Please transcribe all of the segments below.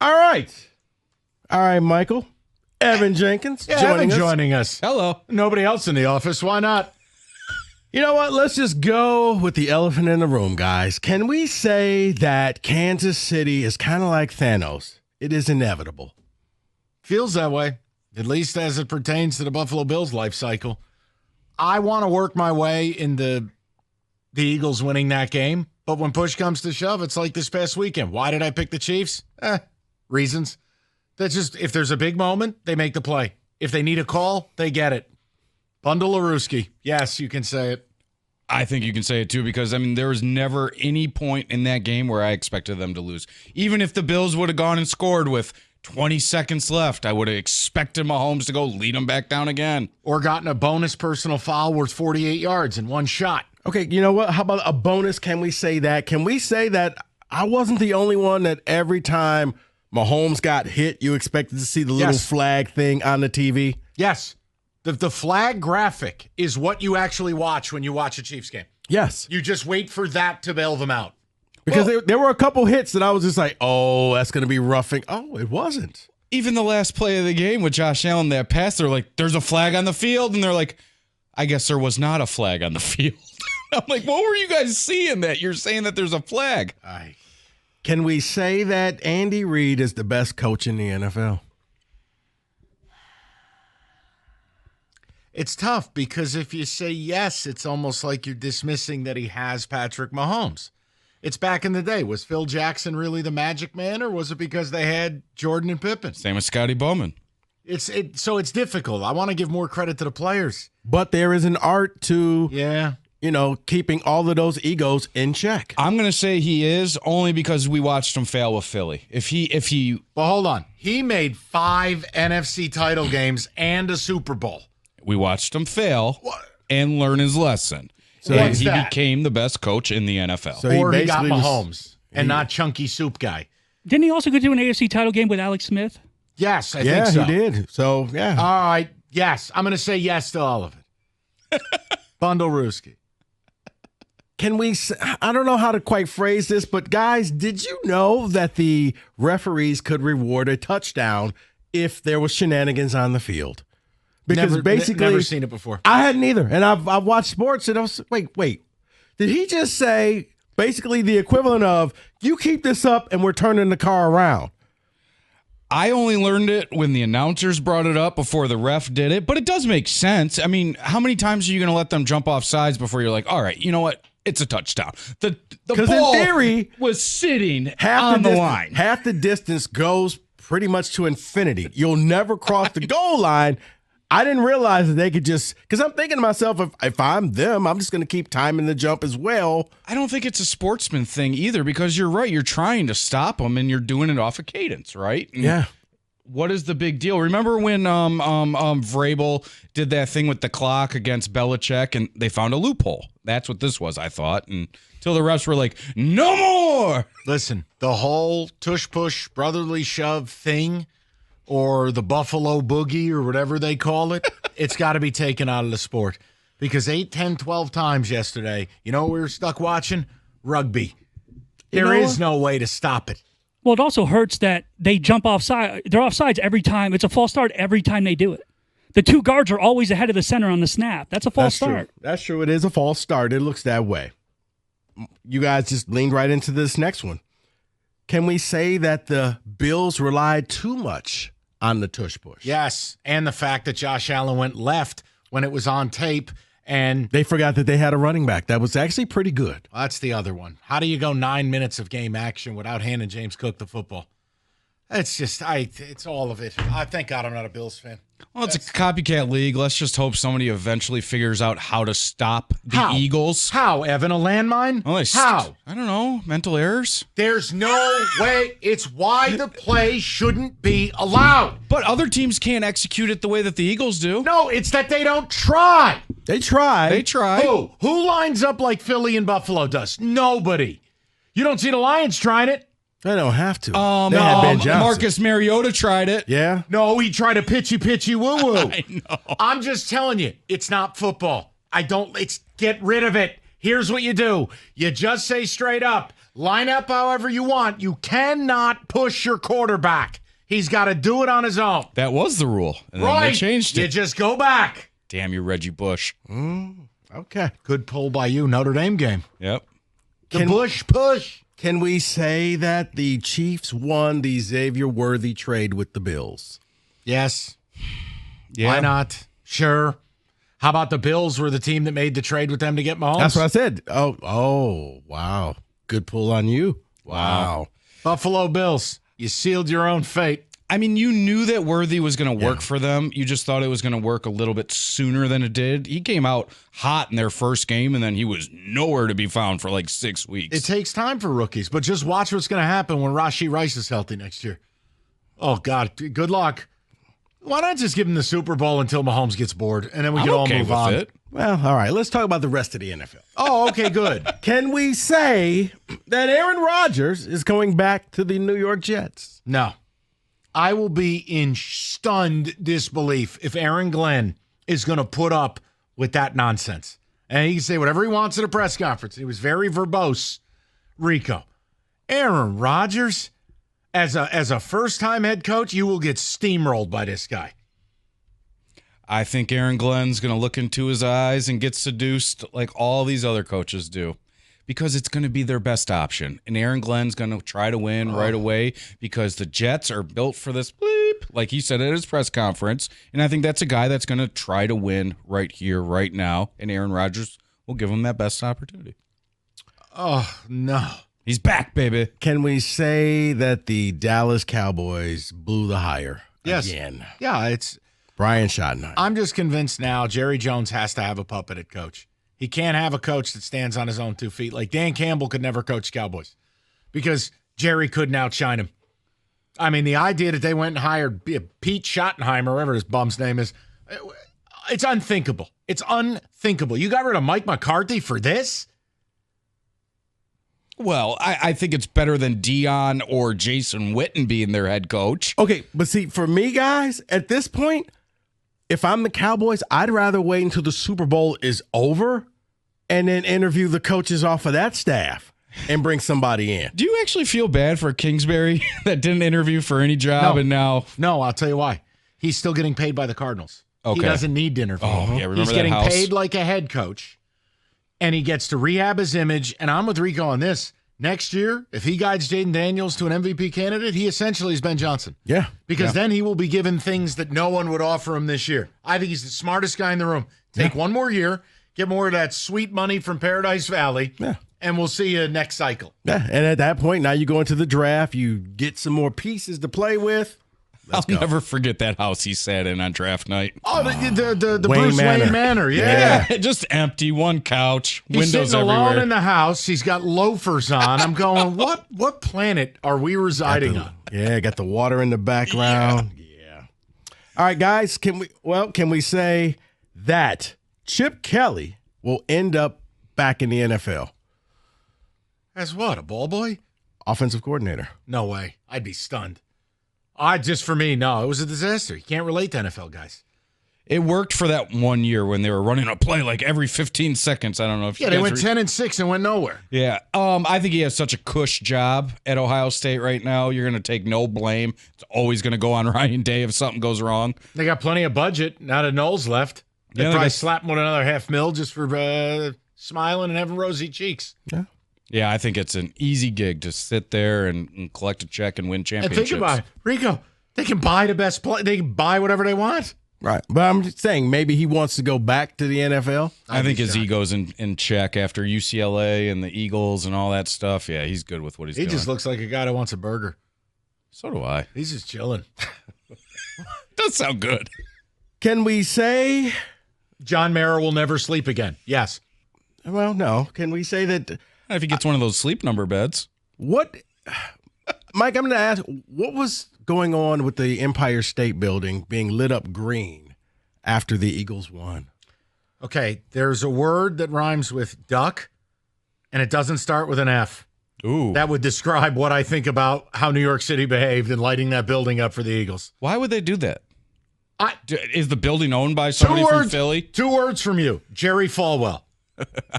All right, Michael. Evan Jenkins joining us. Hello. Nobody else in the office. Why not? You know what? Let's just go with the elephant in the room, guys. Can we say that Kansas City is kind of like Thanos? It is inevitable. Feels that way, at least as it pertains to the Buffalo Bills life cycle. I want to work my way into the Eagles winning that game, but when push comes to shove, it's like this past weekend. Why did I pick the Chiefs? Reasons. That's just, if there's a big moment, they make the play. If they need a call, they get it. Bundle Lawrewski. Yes, you can say it. I think you can say it too, because there was never any point in that game where I expected them to lose. Even if the Bills would have gone and scored with 20 seconds left, I would have expected Mahomes to go lead them back down again. Or gotten a bonus personal foul worth 48 yards in one shot. Okay, you know what? How about a bonus? Can we say that? Can we say that I wasn't the only one that every time Mahomes got hit, you expected to see the little flag thing on the TV? Yes. The flag graphic is what you actually watch when you watch a Chiefs game. Yes. You just wait for that to bail them out. Because there were a couple hits that I was just like, oh, that's going to be roughing. Oh, it wasn't. Even the last play of the game with Josh Allen, that pass, they're like, there's a flag on the field. And they're like, I guess there was not a flag on the field. I'm like, what were you guys seeing that you're saying that there's a flag? Can we say that Andy Reid is the best coach in the NFL? It's tough because if you say yes, it's almost like you're dismissing that he has Patrick Mahomes. It's back in the day. Was Phil Jackson really the magic man, or was it because they had Jordan and Pippen? Same with Scotty Bowman. So it's difficult. I want to give more credit to the players. But there is an art to keeping all of those egos in check. I'm going to say he is, only because we watched him fail with Philly. Well, hold on. He made 5 NFC title games and a Super Bowl. We watched him fail and learn his lesson. So he became the best coach in the NFL. So he got Mahomes and not Chunky Soup Guy. Didn't he also go to an AFC title game with Alex Smith? Yes, I think so. Yeah, he did. So, yeah. All right. Yes. I'm going to say yes to all of it. Bundle Rooski. Can we – I don't know how to quite phrase this, but, guys, did you know that the referees could reward a touchdown if there was shenanigans on the field? Because never seen it before. I hadn't either. And I've watched sports, and I was wait. Did he just say basically the equivalent of, you keep this up and we're turning the car around? I only learned it when the announcers brought it up before the ref did it, but it does make sense. I mean, how many times are you going to let them jump off sides before you're like, all right, you know what? It's a touchdown. The ball in theory, was sitting on the line. Half the distance goes pretty much to infinity. You'll never cross the goal line. I didn't realize that they could just – because I'm thinking to myself, if I'm them, I'm just going to keep timing the jump as well. I don't think it's a sportsman thing either, because you're right. You're trying to stop them, and you're doing it off a cadence, right? And yeah. What is the big deal? Remember when Vrabel did that thing with the clock against Belichick, and they found a loophole? That's what this was, I thought, until the refs were like, no more! Listen, the whole tush-push, brotherly shove thing – or the Buffalo Boogie or whatever they call it, it's got to be taken out of the sport. Because 8, 10, 12 times yesterday, you know what we were stuck watching? Rugby. There is no way to stop it. Well, it also hurts that they jump offside. They're offsides every time. It's a false start every time they do it. The 2 guards are always ahead of the center on the snap. That's a false start. True. That's true. It is a false start. It looks that way. You guys just leaned right into this next one. Can we say that the Bills relied too much on the tush push? Yes, and the fact that Josh Allen went left when it was on tape, and they forgot that they had a running back that was actually pretty good. Well, that's the other one. How do you go 9 minutes of game action without handing James Cook the football? It's just, it's all of it. Thank God I'm not a Bills fan. Well, it's a copycat league. Let's just hope somebody eventually figures out how to stop the Eagles. How, Evan? A landmine? Well, how? I don't know. Mental errors? There's no way. It's why the play shouldn't be allowed. But other teams can't execute it the way that the Eagles do. No, it's that they don't try. They try. They try. Who lines up like Philly and Buffalo does? Nobody. You don't see the Lions trying it. They don't have to. They had Ben Johnson. Marcus Mariota tried it. Yeah. No, he tried a pitchy woo-woo. I know. I'm just telling you, it's not football. Get rid of it. Here's what you do. You just say straight up, line up however you want. You cannot push your quarterback. He's got to do it on his own. That was the rule. And then Right. they changed You it. just go back. Damn you, Reggie Bush. Okay. Good pull by you, Notre Dame game. Yep. The Bush push. Can we say that the Chiefs won the Xavier Worthy trade with the Bills? Yes. Yeah. Why not? Sure. How about the Bills were the team that made the trade with them to get Mahomes? That's what I said. Oh, wow. Good pull on you. Wow. Buffalo Bills. You sealed your own fate. I mean, you knew that Worthy was going to work for them. You just thought it was going to work a little bit sooner than it did. He came out hot in their first game, and then he was nowhere to be found for like 6 weeks. It takes time for rookies, but just watch what's going to happen when Rashee Rice is healthy next year. Oh, God. Good luck. Why not just give him the Super Bowl until Mahomes gets bored, and then we I'm can all okay move with on? it. Well, all right. Let's talk about the rest of the NFL. Oh, okay, good. Can we say that Aaron Rodgers is going back to the New York Jets? No. I will be in stunned disbelief if Aaron Glenn is going to put up with that nonsense. And he can say whatever he wants at a press conference. He was very verbose, Rico. Aaron Rodgers, as a first-time head coach, you will get steamrolled by this guy. I think Aaron Glenn's going to look into his eyes and get seduced like all these other coaches do because it's going to be their best option. And Aaron Glenn's going to try to win right away because the Jets are built for this bleep, like he said at his press conference. And I think that's a guy that's going to try to win right here, right now. And Aaron Rodgers will give him that best opportunity. Oh, no. He's back, baby. Can we say that the Dallas Cowboys blew the hire again? Yeah, it's... Brian Schottenheimer. I'm just convinced now Jerry Jones has to have a puppeted coach. He can't have a coach that stands on his own 2 feet. Like Dan Campbell could never coach Cowboys because Jerry couldn't outshine him. I mean, the idea that they went and hired Pete Schottenheimer, whatever his bum's name is, it's unthinkable. It's unthinkable. You got rid of Mike McCarthy for this? Well, I think it's better than Dion or Jason Witten being their head coach. Okay, but see, for me, guys, at this point, if I'm the Cowboys, I'd rather wait until the Super Bowl is over and then interview the coaches off of that staff and bring somebody in. Do you actually feel bad for Kingsbury that didn't interview for any job and now? No, I'll tell you why. He's still getting paid by the Cardinals. Okay. He doesn't need to interview. Oh, yeah, remember He's that getting house? paid like a head coach, and he gets to rehab his image. And I'm with Rico on this. Next year, if he guides Jaden Daniels to an MVP candidate, he essentially is Ben Johnson. Yeah. Because then he will be given things that no one would offer him this year. I think he's the smartest guy in the room. Take one more year, get more of that sweet money from Paradise Valley, and we'll see you next cycle. Yeah, and at that point, now you go into the draft, you get some more pieces to play with. I'll never forget that house he sat in on draft night. Oh, the Wayne Bruce Manor. Wayne Manor, yeah. Just empty, one couch, He's windows sitting everywhere. alone in the house. He's got loafers on. I'm going, what planet are we residing on? Yeah, got the water in the background. Yeah. All right, guys, can we say that Chip Kelly will end up back in the NFL? As what, a ball boy? Offensive coordinator. No way. I'd be stunned. Just for me, no. It was a disaster. You can't relate to NFL guys. It worked for that 1 year when they were running a play like every 15 seconds. I don't know if Yeah, they went 10-6 and went nowhere. Yeah. I think he has such a cush job at Ohio State right now. You're going to take no blame. It's always going to go on Ryan Day if something goes wrong. They got plenty of budget. Now that Knowles left, they Yeah, they probably got- slap him with another $500,000 just for smiling and having rosy cheeks. Yeah, I think it's an easy gig to sit there and collect a check and win And championships. think about it, Rico. They can buy the best play. They can buy whatever they want. Right. But I'm just saying, maybe he wants to go back to the NFL. I think his ego's in check after UCLA and the Eagles and all that stuff. Yeah, he's good with what he's He doing. just looks like a guy that wants a burger. So do I. He's just chilling. Does sound good. Can we say, John Mara will never sleep again. Yes. well, no. Can we say that If he gets one of those sleep number beds. what, Mike, I'm going to ask, what was going on with the Empire State Building being lit up green after the Eagles won? Okay, there's a word that rhymes with duck, and it doesn't start with an F. Ooh. That would describe what I think about how New York City behaved in lighting that building up for the Eagles. Why would they do that? I- Is the building owned by somebody from Philly? 2 words from you, Jerry Falwell.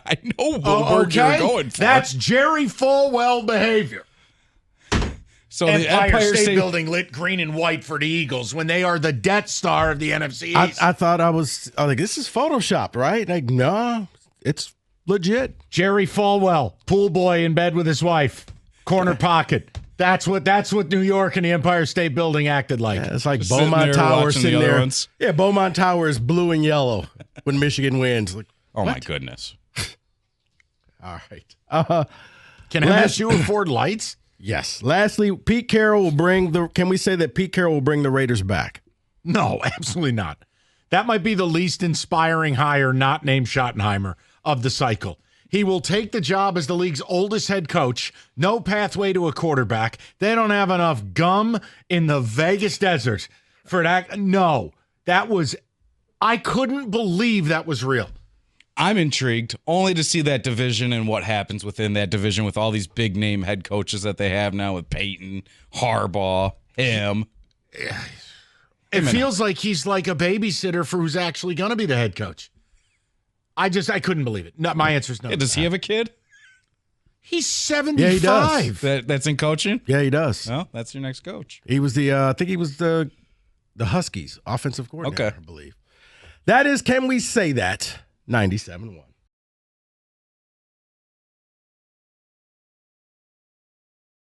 I know what word you're going for. That's Jerry Falwell behavior. So the Empire State Building lit green and white for the Eagles when they are the Death Star of the NFC East. I thought I was like, this is photoshopped, right? Like, no, it's legit. Jerry Falwell, pool boy in bed with his wife, corner pocket. That's what New York and the Empire State Building acted like. Yeah, it's like Just sitting Beaumont there Tower watching sitting the other there. ones. Yeah, Beaumont Tower is blue and yellow when Michigan wins. Like, Oh, my goodness. all right. Can MSU afford lights? Yes. Lastly, Pete Carroll will bring the. Can we say that Pete Carroll will bring the Raiders back? No, absolutely not. That might be the least inspiring hire not named Schottenheimer of the cycle. He will take the job as the league's oldest head coach. No pathway to a quarterback. They don't have enough gum in the Vegas desert for that. No, that was. I couldn't believe that was real. I'm intrigued only to see that division and what happens within that division with all these big name head coaches that they have now with Peyton, Harbaugh, him. It feels like he's like a babysitter for who's actually going to be the head coach. I couldn't believe it. No, my answer is no. Does he have a kid? He's 75. Yeah, he does. That's in coaching? Yeah, he does. Well, that's your next coach. He was I think he was the Huskies offensive coordinator, Okay. I believe. That is, can we say that? 97-1.